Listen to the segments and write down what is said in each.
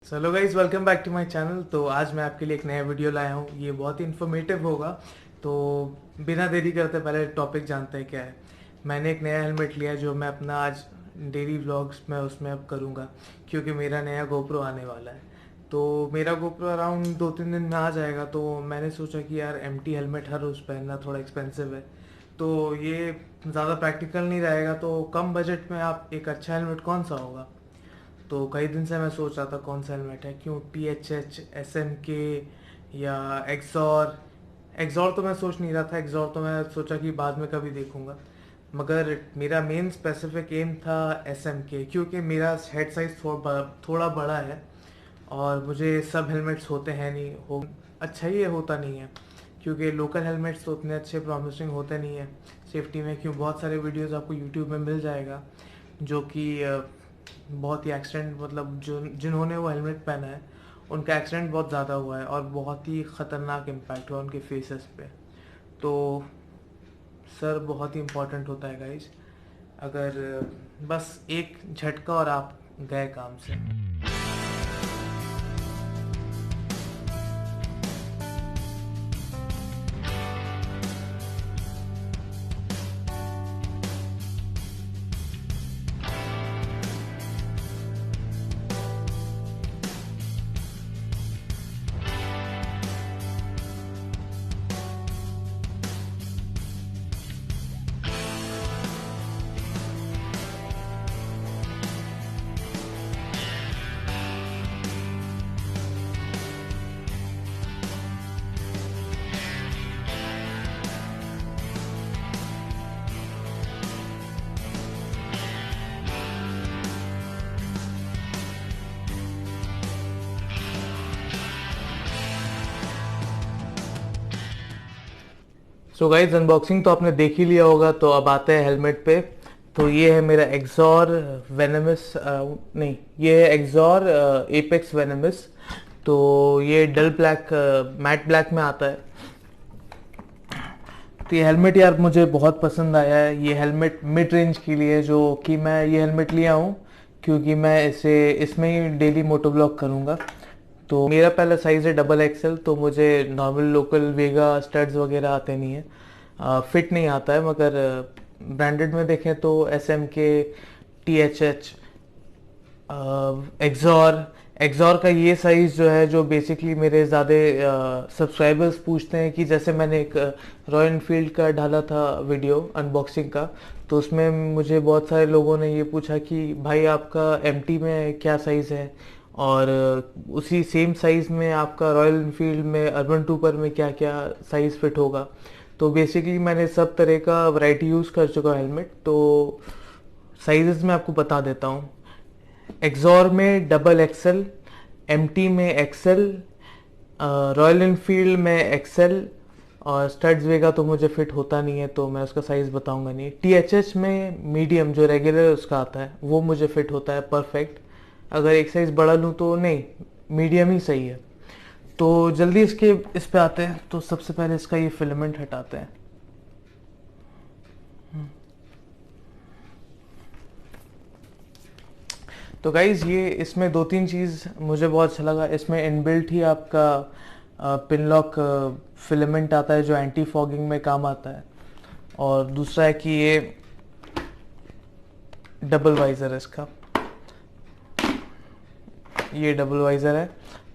Hello guys, welcome back to my channel. तो आज मैं आपके लिए एक नया वीडियो लाया हूँ। ये बहुत ही इन्फॉर्मेटिव होगा। तो बिना देरी करते पहले टॉपिक जानते हैं क्या है। मैंने एक नया हेलमेट लिया है जो मैं अपना आज डेली व्लॉग्स में उसमें अब करूँगा, क्योंकि मेरा नया गोप्रो आने वाला है। तो मेरा गोप्रो अराउंड 2-3 दिन में आ जाएगा। तो मैंने सोचा कि यार एम्प्टी हेलमेट हर रोज़ पहनना थोड़ा एक्सपेंसिव है, तो ये ज़्यादा प्रैक्टिकल नहीं रहेगा। तो कम बजट में आप एक अच्छा हेलमेट कौन सा होगा। तो कई दिन से मैं सोच रहा था कौन सा हेलमेट है, क्यों THH, SMK या एक्सॉर। एक्सॉर तो मैं सोच नहीं रहा था, एक्सॉर तो मैं सोचा कि बाद में कभी देखूंगा। मगर मेरा मेन स्पेसिफिक एम था SMK, क्योंकि मेरा हेड साइज थोड़ा बड़ा है और मुझे सब हेलमेट्स होते हैं नहीं हो। अच्छा ही है, होता नहीं है, क्योंकि लोकल हेलमेट्स तो उतने अच्छे प्रॉमिसिंग होते नहीं है सेफ्टी में। क्यों, बहुत सारे वीडियोस आपको यूट्यूब में मिल जाएगा जो कि बहुत ही एक्सीडेंट, मतलब जो जिन्होंने वो हेलमेट पहना है उनका एक्सीडेंट बहुत ज़्यादा हुआ है और बहुत ही ख़तरनाक इम्पैक्ट हुआ उनके फेसेस पे। तो सर बहुत ही इम्पोर्टेंट होता है गाइज। अगर बस एक झटका और आप गए काम से। सो गाइज, अनबॉक्सिंग तो आपने देख ही लिया होगा। तो अब आते हैं हेलमेट पे। तो ये है मेरा एक्सॉर वेनमस, नहीं, ये है एक्सॉर एपेक्स वेनमस। तो ये डल ब्लैक, मैट ब्लैक में आता है। तो ये हेलमेट यार मुझे बहुत पसंद आया है। ये हेलमेट मिड रेंज के लिए, जो कि मैं ये हेलमेट लिया हूँ क्योंकि मैं इसे इसमें ही डेली मोटो ब्लॉग करूँगा। तो मेरा पहला साइज़ है XXL। तो मुझे नॉर्मल लोकल वेगा स्टड्स वगैरह आते नहीं है, फिट नहीं आता है। मगर ब्रांडेड में देखें तो SMK, THH, एक्सॉर, एक्सॉर का ये साइज़ जो है, जो बेसिकली मेरे ज़्यादा सब्सक्राइबर्स पूछते हैं कि जैसे मैंने एक रॉयल एनफील्ड का डाला था वीडियो अनबॉक्सिंग का, तो उसमें मुझे बहुत सारे लोगों ने ये पूछा कि भाई आपका MT में क्या साइज़ है, और उसी सेम साइज़ में आपका रॉयल एनफील्ड में अर्बन टूपर में क्या क्या साइज़ फिट होगा। तो बेसिकली मैंने सब तरह का वैरायटी यूज़ कर चुका हेलमेट। तो साइजेस मैं आपको बता देता हूँ। एक्सॉर में XXL, MT में XL, रॉयल एनफील्ड में XL, और स्टड्स वेगा तो मुझे फिट होता नहीं है तो मैं उसका साइज़ बताऊंगा नहीं। THH में मीडियम जो रेगुलर उसका आता है वो मुझे फिट होता है परफेक्ट। अगर एक साइज़ बड़ा लूँ तो नहीं, मीडियम ही सही है। तो जल्दी इसके इस पे आते हैं। तो सबसे पहले इसका ये फिलामेंट हटाते हैं। तो गाइज, ये इसमें 2-3 चीज़ मुझे बहुत अच्छा लगा। इसमें इनबिल्ट ही आपका पिन लॉक फिलामेंट आता है जो एंटी फॉगिंग में काम आता है। और दूसरा है कि ये डबल वाइज़र है इसका, ये डबल वाइज़र है।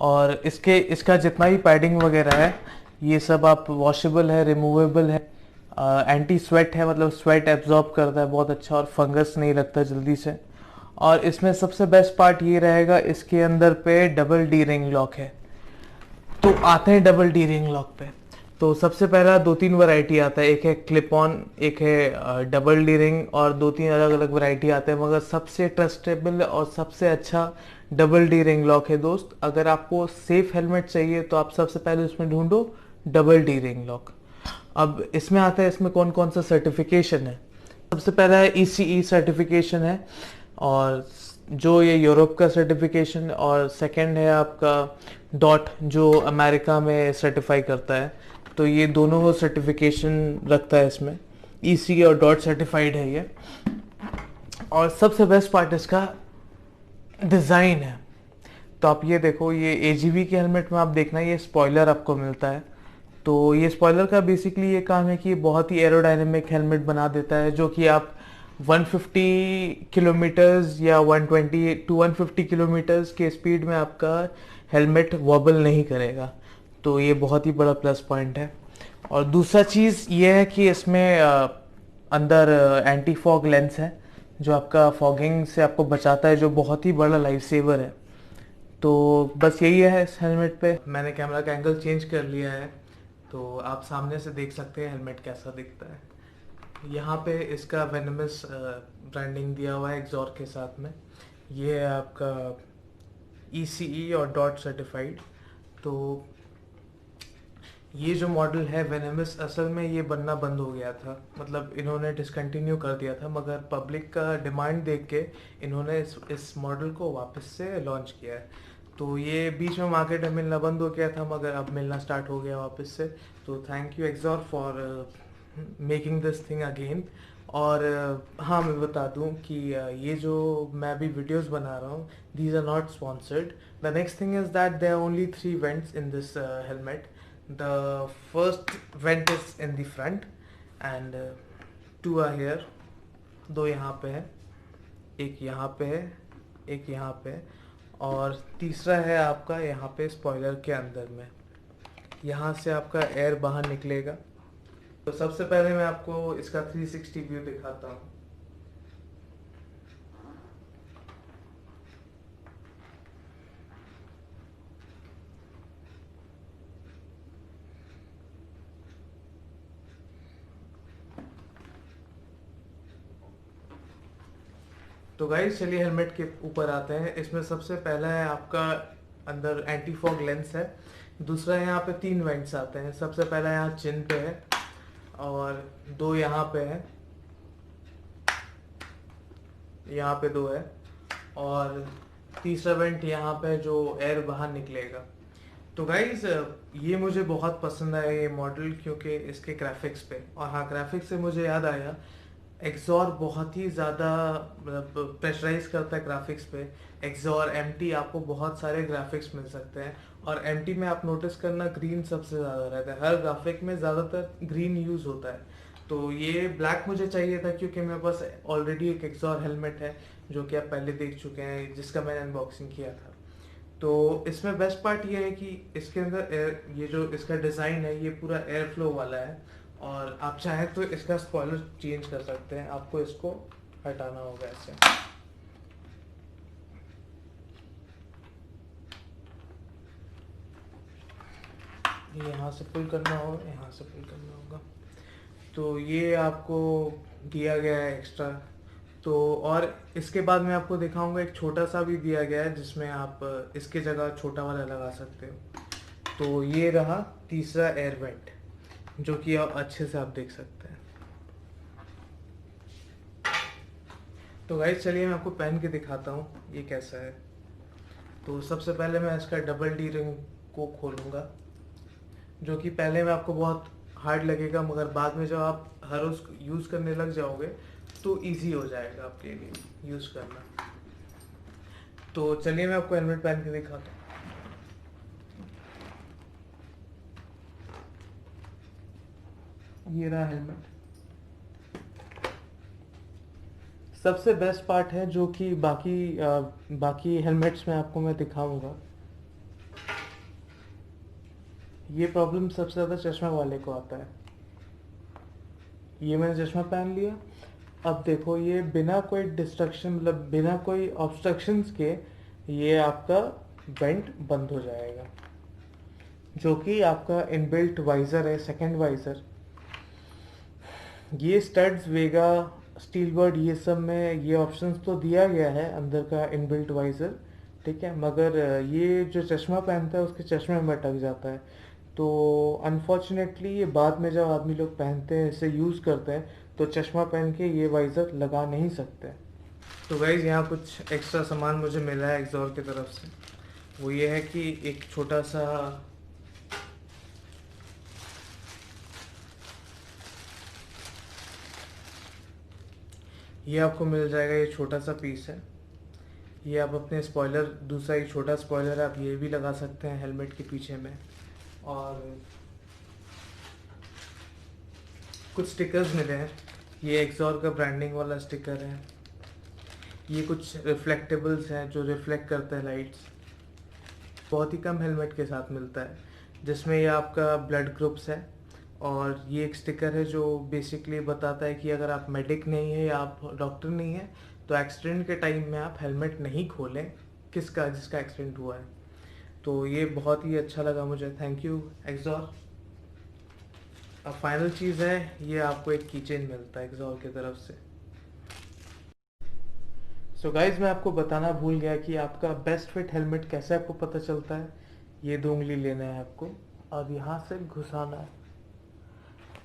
और इसका जितना भी पैडिंग वगैरह है ये सब आप वॉशेबल है, रिमूवेबल है, एंटी स्वेट है, मतलब स्वेट एब्जॉर्ब करता है बहुत अच्छा, और फंगस नहीं लगता जल्दी से। और इसमें सबसे बेस्ट पार्ट ये रहेगा, इसके अंदर पे डबल डी रिंग लॉक है। तो आते हैं डबल डी रिंग लॉक पे। तो सबसे पहला 2-3 वैरायटी आता है, एक है क्लिप ऑन, एक है डबल डी रिंग, और 2-3 अलग अलग वैरायटी आते हैं। मगर सबसे ट्रस्टेबल और सबसे अच्छा डबल डी रिंग लॉक है दोस्त। अगर आपको सेफ हेलमेट चाहिए तो आप सबसे पहले उसमें ढूंढो डबल डी रिंग लॉक। अब इसमें आता है, इसमें कौन कौन सा सर्टिफिकेशन है। सबसे पहला है ECE सर्टिफिकेशन है, और जो ये यूरोप का सर्टिफिकेशन, और सेकंड है आपका डॉट जो अमेरिका में सर्टिफाई करता है। तो ये दोनों सर्टिफिकेशन रखता है इसमें, ECE और डॉट सर्टिफाइड है ये। और सबसे बेस्ट पार्ट इसका डिज़ाइन है। तो आप ये देखो, ये एजीवी के हेलमेट में आप देखना ये स्पॉइलर आपको मिलता है। तो ये स्पॉइलर का बेसिकली ये काम है कि ये बहुत ही एरोडायनेमिक हेलमेट बना देता है, जो कि आप 150 किलोमीटर्स या 120 टू 150 किलोमीटर्स के स्पीड में आपका हेलमेट वॉबल नहीं करेगा। तो ये बहुत ही बड़ा प्लस पॉइंट है। और दूसरा चीज़ ये है कि इसमें अंदर एंटी फॉग लेंस है, जो आपका फॉगिंग से आपको बचाता है, जो बहुत ही बड़ा लाइफ सेवर है। तो बस यही है इस हेलमेट पे। मैंने कैमरा का एंगल चेंज कर लिया है, तो आप सामने से देख सकते हैं हेलमेट कैसा दिखता है। यहाँ पे इसका वेनमस ब्रांडिंग दिया हुआ है एक्सॉर के साथ में। ये है आपका ECE और डॉट सर्टिफाइड। तो ये जो मॉडल है वेनमस, असल में ये बनना बंद हो गया था, मतलब इन्होंने डिसकंटिन्यू कर दिया था, मगर पब्लिक का डिमांड देख के इन्होंने इस मॉडल को वापस से लॉन्च किया है। तो ये बीच में मार्केट में मिलना बंद हो गया था, मगर अब मिलना स्टार्ट हो गया वापस से। तो thank you XOR for making this thing again. और हाँ, मैं बता दूं कि ये जो मैं अभी वीडियोस बना रहा हूँ, these are not sponsored. The next thing is that there are only 3 vents in this helmet. The first vent is in the front and 2 are here। 2 यहाँ पे है, एक यहाँ पे है, एक यहाँ पे है, और तीसरा है आपका यहाँ पे स्पॉइलर के अंदर में। यहाँ से आपका एयर बाहर निकलेगा। तो सबसे पहले मैं आपको इसका 360 व्यू दिखाता हूँ। तो गाइस चलिए हेलमेट के ऊपर आते हैं। इसमें सबसे पहला है आपका अंदर एंटी फॉग लेंस है। दूसरा यहाँ पे 3 वेंट्स आते हैं। सबसे पहला यहाँ चिन पे है, और 2 यहाँ पे है, यहाँ पे 2 है, और तीसरा वेंट यहाँ पे जो एयर बाहर निकलेगा। तो गाइज ये मुझे बहुत पसंद आया ये मॉडल, क्योंकि इसके ग्राफिक्स पे। और हाँ, ग्राफिक्स से मुझे याद आया, एक्सॉर बहुत ही ज़्यादा मतलब प्रेशराइज करता है ग्राफिक्स पे। एक्सॉर MT आपको बहुत सारे ग्राफिक्स मिल सकते हैं, और MT में आप नोटिस करना ग्रीन सबसे ज़्यादा रहता है। हर ग्राफिक में ज़्यादातर ग्रीन यूज़ होता है। तो ये ब्लैक मुझे चाहिए था, क्योंकि मेरे पास ऑलरेडी एक एक्सॉर हेलमेट है, जो कि आप पहले देख चुके हैं, जिसका मैंने अनबॉक्सिंग किया था। तो इसमें बेस्ट पार्ट ये है कि इसके अंदर एयर, ये जो इसका डिज़ाइन है ये पूरा एयर फ्लो वाला है, और आप चाहें तो इसका स्पॉइलर चेंज कर सकते हैं। आपको इसको हटाना होगा ऐसे। ये यहाँ से पुल करना होगा, यहाँ से पुल करना होगा। तो ये आपको दिया गया है एक्स्ट्रा। तो और इसके बाद मैं आपको दिखाऊंगा, एक छोटा सा भी दिया गया है, जिसमें आप इसके जगह छोटा वाला लगा सकते हो। तो ये रहा तीसरा एयर वेंट, जो कि आप अच्छे से आप देख सकते हैं। तो गाइस चलिए मैं आपको पहन के दिखाता हूँ ये कैसा है। तो सबसे पहले मैं इसका डबल डी रिंग को खोलूँगा, जो कि पहले में आपको बहुत हार्ड लगेगा, मगर बाद में जब आप हर रोज़ यूज़ करने लग जाओगे तो इजी हो जाएगा आपके लिए यूज़ करना। तो चलिए मैं आपको हेलमेट पहन के दिखाता हूँ। ये रहा हेलमेट। सबसे बेस्ट पार्ट है, जो कि बाकी हेलमेट्स में आपको मैं दिखाऊंगा, ये प्रॉब्लम सबसे ज़्यादा चश्मा वाले को आता है। ये मैंने चश्मा पहन लिया, अब देखो ये बिना कोई डिस्ट्रक्शन, मतलब बिना कोई ऑब्स्ट्रक्शंस के ये आपका वेंट बंद हो जाएगा, जो कि आपका इनबिल्ट वाइज़र है, सेकंड वाइज़र। ये स्टड्स, वेगा, स्टील बर्ड, ये सब में ये ऑप्शंस तो दिया गया है अंदर का इनबिल्ट वाइज़र, ठीक है, मगर ये जो चश्मा पहनता है उसके चश्मे में अटक जाता है। तो अनफॉर्चुनेटली ये बाद में जब आदमी लोग पहनते हैं, इसे यूज़ करते हैं, तो चश्मा पहन के ये वाइज़र लगा नहीं सकते। तो गाइज़ यहाँ कुछ एक्स्ट्रा सामान मुझे मिला है एक्सॉर की तरफ से। वो ये है कि एक छोटा सा ये आपको मिल जाएगा, ये छोटा सा पीस है। ये आप अपने स्पॉइलर, दूसरा एक छोटा स्पॉइलर है, आप ये भी लगा सकते हैं हेलमेट के पीछे में। और कुछ स्टिकर्स मिले हैं, ये एक्सॉर का ब्रांडिंग वाला स्टिकर है। ये कुछ रिफ्लेक्टेबल्स हैं जो रिफ्लेक्ट करते हैं लाइट्स, बहुत ही कम हेलमेट के साथ मिलता है, जिसमें ये आपका ब्लड ग्रुप्स है। और ये एक स्टिकर है जो बेसिकली बताता है कि अगर आप मेडिक नहीं है या आप डॉक्टर नहीं है तो एक्सीडेंट के टाइम में आप हेलमेट नहीं खोलें, जिसका एक्सीडेंट हुआ है। तो ये बहुत ही अच्छा लगा मुझे, थैंक यू एक्सॉर। अब फाइनल चीज़ है, ये आपको एक कीचेन मिलता है एक्सॉर की तरफ से। सो गाइज, मैं आपको बताना भूल गया कि आपका बेस्ट फिट हेलमेट कैसे आपको पता चलता है। ये 2 उंगली लेना है आपको और यहाँ से घुसाना है।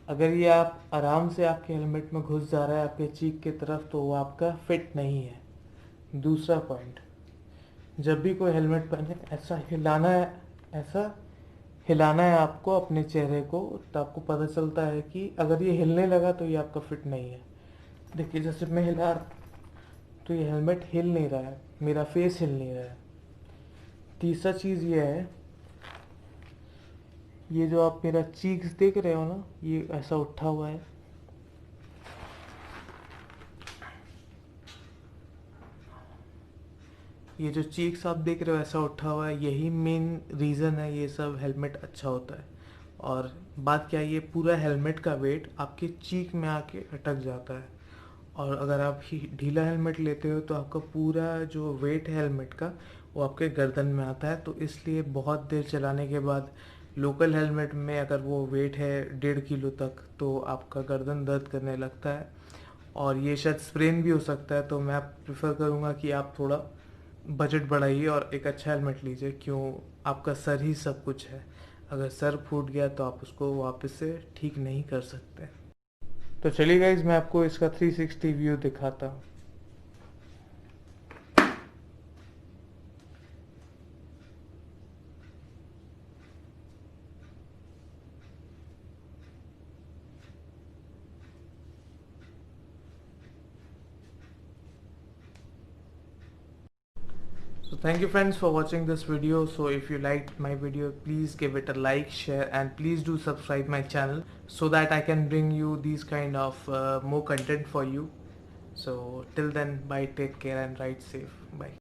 अगर ये आप आराम से आपके हेलमेट में घुस जा रहा है आपके चीक की तरफ तो वो आपका फिट नहीं है। दूसरा पॉइंट, जब भी कोई हेलमेट पहने ऐसा हिलाना है आपको अपने चेहरे को, तो आपको पता चलता है कि अगर ये हिलने लगा तो ये आपका फिट नहीं है। देखिए, जैसे मैं हिला तो ये हेलमेट हिल नहीं रहा है, मेरा फेस हिल नहीं रहा है। तीसरा चीज़ ये है, ये जो आप मेरा चीक्स देख रहे हो ना, ये ऐसा उठा हुआ है। ये जो चीक्स आप देख रहे हो ऐसा उठा हुआ है, यही मेन रीज़न है ये सब हेलमेट अच्छा होता है। और बात क्या है, ये पूरा हेलमेट का वेट आपके चीक में आके अटक जाता है। और अगर आप ढीला हेलमेट लेते हो तो आपका पूरा जो वेट है हेलमेट का वो आपके गर्दन में आता है। तो इसलिए बहुत देर चलाने के बाद लोकल हेलमेट में अगर वो वेट है 1.5 किलो तक तो आपका गर्दन दर्द करने लगता है और ये शायद स्प्रेन भी हो सकता है। तो मैं प्रेफर करूँगा कि आप थोड़ा बजट बढ़ाइए और एक अच्छा हेलमेट लीजिए, क्यों, आपका सर ही सब कुछ है। अगर सर फूट गया तो आप उसको वापस से ठीक नहीं कर सकते। तो चलिए गाइज, मैं आपको इसका 360 व्यू दिखाता हूँ। So thank you friends for watching this video. So if you liked my video, please give it a like, share, and please do subscribe my channel so that I can bring you these kind of more content for you. So till then, bye, take care and ride safe. Bye.